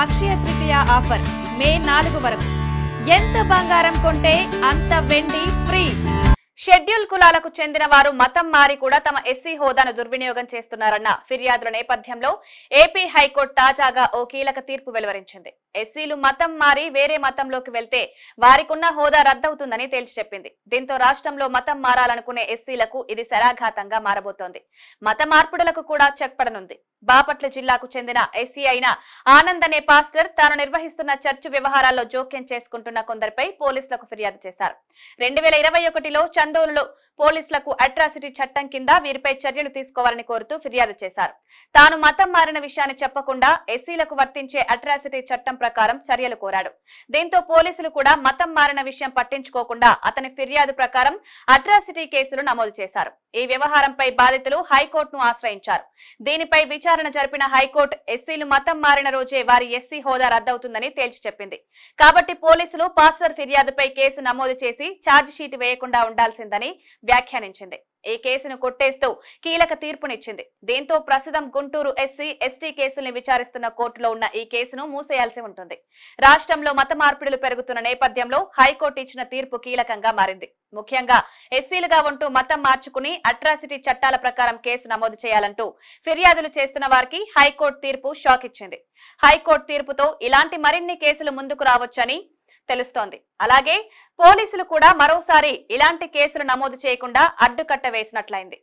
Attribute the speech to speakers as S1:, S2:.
S1: Akshaya Tritiya offer మే 4 వరకు ఎంత బంగారం కొంటే అంత వెండి ఫ్రీ। షెడ్యూల్ కులాలకు చెందిన వారు మతం మారి కూడా తమ ఎస్సీ హోదాను దుర్వినియోగం చేస్తున్నారన్న ఫిర్యాదుల నేపథ్యంలో ఏపీ హైకోర్టు తాజాగా ఓ కీలక తీర్పు వెలువరించింది। ఎస్సీలు మతం మారి వేరే మతంలోకి వెళ్తే వారికున్న హోదా రద్దవుతుందని తేల్చి చెప్పింది। దీంతో రాష్ట్రంలో మతం మారాలనుకునే ఎస్సీలకు ఇది శరాఘాతంగా మారబోతోంది। మత మార్పుడులకు కూడా చెక్ పడనుంది। బాపట్ల జిల్లాకు చెందిన ఎస్సీ అయిన ఆనంద్ అనే పాస్టర్ తాను నిర్వహిస్తున్న చర్చ్ వ్యవహారాల్లో జోక్యం చేసుకుంటున్న కొందరిపై పోలీసులకు ఫిర్యాదు చేశారు। 2021లో చందోలులో పోలీసులకు అట్రాసిటీ చట్టం కింద వీరిపై చర్యలు తీసుకోవాలని కోరుతూ ఫిర్యాదు చేశారు। తాను మతం మారిన విషయాన్ని చెప్పకుండా ఎస్సీలకు వర్తించే అట్రాసిటీ చట్టం ప్రకారం చర్యలు కోరాడు। దీంతో పోలీసులు కూడా మతం మారిన విషయం పట్టించుకోకుండా అతని ఫిర్యాదు ప్రకారం అట్రాసిటీ కేసులు నమోదు చేశారు। ఈ వ్యవహారంపై బాధితులు హైకోర్టును ఆశ్రయించారు। దీనిపై విచారణ జరిపిన హైకోర్టు ఎస్సీలు మతం మారిన రోజే వారి ఎస్సీ హోదా రద్దవుతుందని తేల్చి చెప్పింది। కాబట్టి పోలీసులు పాస్టర్ ఫిర్యాదుపై కేసు నమోదు చేసి ఛార్జ్ షీట్ వేయకుండా ఉండాల్సిందని వ్యాఖ్యానించింది। ఈ కేసును కొట్టేస్తూ కీలక తీర్పునిచ్చింది। దీంతో ప్రస్తుతం గుంటూరు ఎస్సీ ఎస్టీ కేసుల్ని విచారిస్తున్న కోర్టులో ఉన్న ఈ కేసును మూసేయాల్సి ఉంటుంది। రాష్ట్రంలో మత మార్పిడులు పెరుగుతున్న నేపథ్యంలో హైకోర్టు ఇచ్చిన తీర్పు కీలకంగా మారింది। ముఖ్యంగా ఎస్సీలుగా ఉంటూ మతం మార్చుకుని అట్రాసిటీ చట్టాల ప్రకారం కేసు నమోదు చేయాలంటూ ఫిర్యాదులు చేస్తున్న వారికి హైకోర్టు తీర్పు షాక్ ఇచ్చింది। హైకోర్టు తీర్పుతో ఇలాంటి మరిన్ని కేసులు ముందుకు రావచ్చని తెలుస్తోంది। అలాగే పోలీసులు కూడా మరోసారి ఇలాంటి కేసులు నమోదు చేయకుండా అడ్డుకట్ట వేసినట్లయింది।